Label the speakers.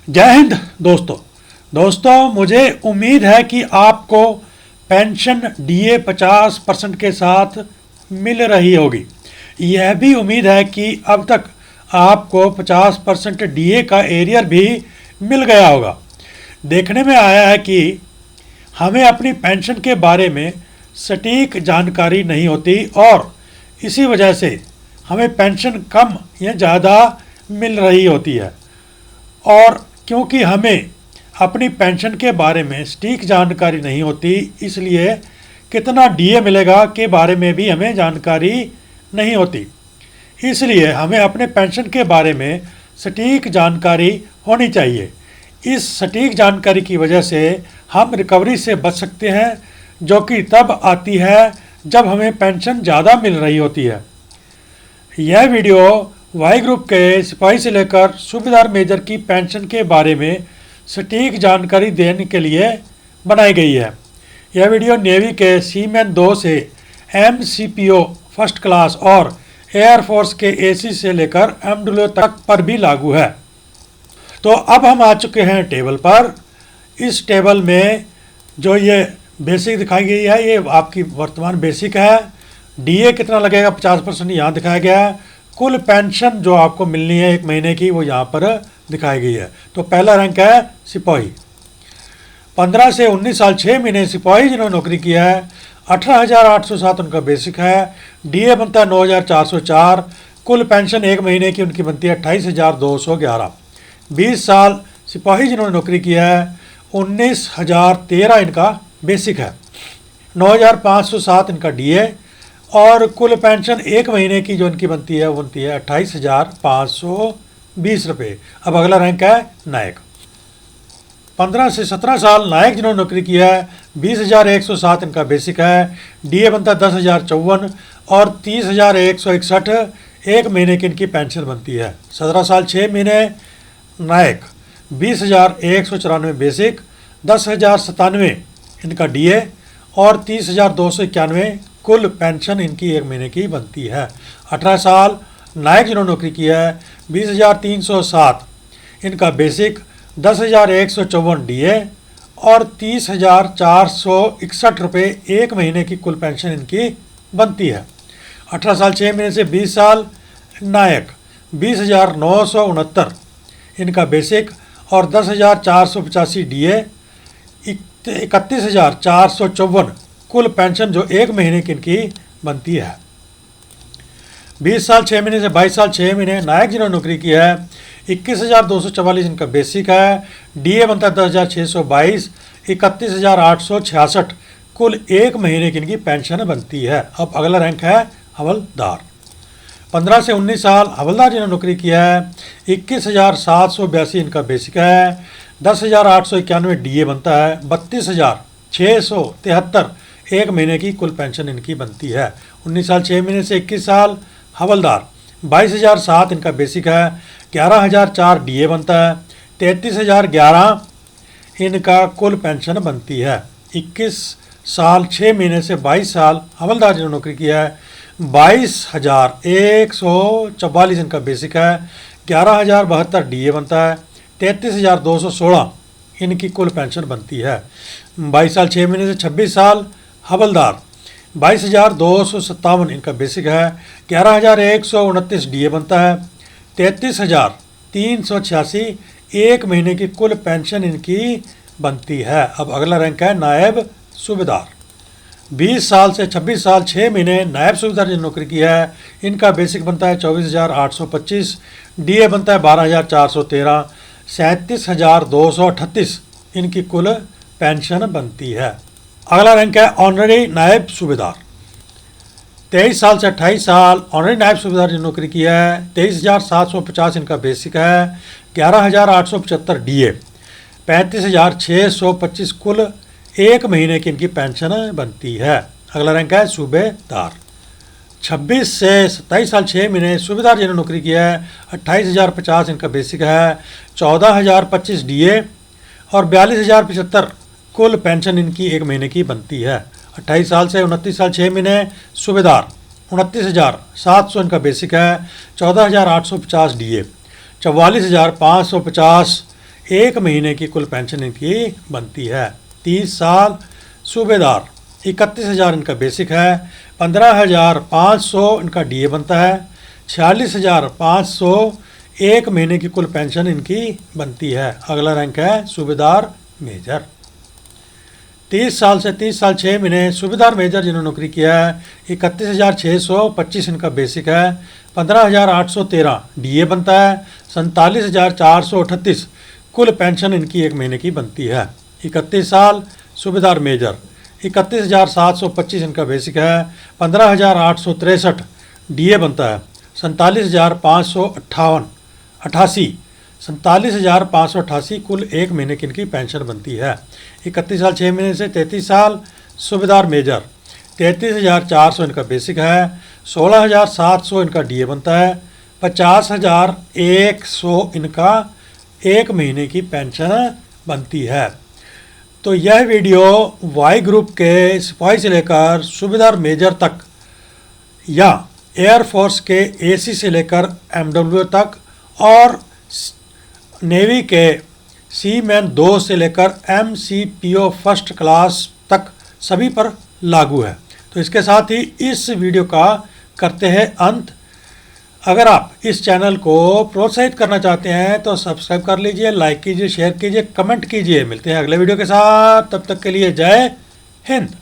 Speaker 1: जय हिंद दोस्तों मुझे उम्मीद है कि आपको पेंशन डीए 50% के साथ मिल रही होगी। यह भी उम्मीद है कि अब तक आपको 50% डीए का एरियर भी मिल गया होगा। देखने में आया है कि हमें अपनी पेंशन के बारे में सटीक जानकारी नहीं होती और इसी वजह से हमें पेंशन कम या ज़्यादा मिल रही होती है। और क्योंकि हमें अपनी पेंशन के बारे में सटीक जानकारी नहीं होती, इसलिए कितना डीए मिलेगा के बारे में भी हमें जानकारी नहीं होती। इसलिए हमें अपने पेंशन के बारे में सटीक जानकारी होनी चाहिए। इस सटीक जानकारी की वजह से हम रिकवरी से बच सकते हैं, जो कि तब आती है जब हमें पेंशन ज़्यादा मिल रही होती है। यह वीडियो वाई ग्रुप के सिपाही से लेकर सूबेदार मेजर की पेंशन के बारे में सटीक जानकारी देने के लिए बनाई गई है। यह वीडियो नेवी के सीमैन 2 से MCPO फर्स्ट क्लास और एयरफोर्स के AC से लेकर MWO तक पर भी लागू है। तो अब हम आ चुके हैं टेबल पर। इस टेबल में जो ये बेसिक दिखाई गई है, ये आपकी वर्तमान बेसिक है। डीए कितना लगेगा 50% यहाँ दिखाया गया है। कुल पेंशन जो आपको मिलनी है 1 महीने की, वो यहाँ पर दिखाई गई है। तो पहला रैंक है सिपाही। 15 से 19 साल 6 महीने सिपाही जिन्होंने नौकरी किया है, 18,807 उनका बेसिक है। डीए बनता है 9,404। कुल पेंशन 1 महीने की उनकी बनती है 28,211। 20 साल सिपाही जिन्होंने नौकरी किया है, 19,013 इनका बेसिक है। 9,507 इनका डीए और कुल पेंशन 1 महीने की जो इनकी बनती है वो बनती है 28,520 रुपये। अब अगला रैंक है नायक। 15 से 17 साल नायक जिन्होंने नौकरी किया है, 20,107 इनका बेसिक है। डीए बनता है 10,054 और 30,161 1 महीने की इनकी पेंशन बनती है। 17 साल 6 महीने नायक, 20,194 बेसिक, 10,097 इनका डीए और 30,291 कुल पेंशन इनकी 1 महीने की बनती है। 18 साल नायक जिन्होंने नौकरी किया है, 20,307 इनका बेसिक, 10,154 डीए और 30,461 रुपये 1 महीने की कुल पेंशन इनकी बनती है। 18 साल 6 महीने से 20 साल नायक, 20,969 इनका बेसिक और 10,485 डीए, 31,454 कुल पेंशन जो 1 महीने की इनकी बनती है। 20 साल 6 महीने से 22 साल 6 महीने नायक जिन्होंने नौकरी किया है, 21,244 इनका बेसिक है। डीए बनता है 10,622, 31,866 कुल 1 महीने की इनकी पेंशन बनती है। अब अगला रैंक है हवलदार। 15 से 19 साल हवलदार जिन्होंने नौकरी किया है, 21,782 इनका बेसिक है। 10,891 डीए बनता है, 32,673 1 महीने की कुल पेंशन इनकी बनती है। 19 साल 6 महीने से 21 साल हवलदार, 22,007 इनका बेसिक है। 11,004 डीए बनता है, 33,011 इनका कुल पेंशन बनती है। 21 साल 6 महीने से 22 साल हवलदार जिन्होंने नौकरी किया है, 22,144 इनका बेसिक है। 11,072 डीए बनता है, 33,216 इनकी कुल पेंशन बनती है। 22 साल 6 महीने से 26 साल हवलदार, 22,257 इनका बेसिक है। 11,129 डीए बनता है, 33,386 1 महीने की कुल पेंशन इनकी बनती है। अब अगला रैंक है नायब सूबेदार। 20 साल से 26 साल 6 महीने नायब सूबेदार जिन्होंने नौकरी किया है, इनका बेसिक बनता है 24,825, डीए बनता है 12,413, 37,238 इनकी कुल पेंशन बनती है। अगला रैंक है ऑनरी नायब सूबेदार। 23 साल से 28 साल ऑनरी नायब सूबेदार जिन्होंने नौकरी किया है, 23,750 इनका बेसिक है। 11,875 डीए, 35,625 कुल 1 महीने की इनकी पेंशन बनती है। अगला रैंक है सूबेदार। 26 से 27 साल 6 महीने सूबेदार जिन्होंने नौकरी किया है, 28,050 इनका बेसिक है। 14,025 डीए और 42,075 कुल पेंशन इनकी 1 महीने की बनती है। 28 साल से 29 साल 6 महीने सूबेदार, 29,700 इनका बेसिक है। 14,850 डीए, 44,550 1 महीने की कुल पेंशन इनकी बनती है। 30 साल सूबेदार 31,000 इनका बेसिक है, 15,500 इनका डीए बनता है, 46,500 1 महीने की कुल पेंशन इनकी बनती है। अगला रैंक है सूबेदार मेजर। 30 साल से 30 साल 6 महीने सूबेदार मेजर जिन्होंने नौकरी किया है 31,625 इनका बेसिक है, 15,813 डीए बनता है, 47,438 कुल पेंशन इनकी 1 महीने की बनती है। 31 साल सूबेदार मेजर 31,725 इनका बेसिक है, 15,863 डीए बनता है, 47,588 कुल 1 महीने की इनकी पेंशन बनती है। 31 साल 6 महीने से 33 साल सूबेदार मेजर 33,400 इनका बेसिक है, 16,700 इनका डीए बनता है, 50,100 इनका 1 महीने की पेंशन बनती है। तो यह वीडियो वाई ग्रुप के सिपाही से लेकर सूबेदार मेजर तक या एयरफोर्स के एसी से लेकर एमडब्ल्यू तक और नेवी के सीमैन 2 से लेकर एमसीपीओ फर्स्ट क्लास तक सभी पर लागू है। तो इसके साथ ही इस वीडियो का करते हैं अंत। अगर आप इस चैनल को प्रोत्साहित करना चाहते हैं तो सब्सक्राइब कर लीजिए, लाइक कीजिए, शेयर कीजिए, कमेंट कीजिए। मिलते हैं अगले वीडियो के साथ, तब तक के लिए जय हिंद।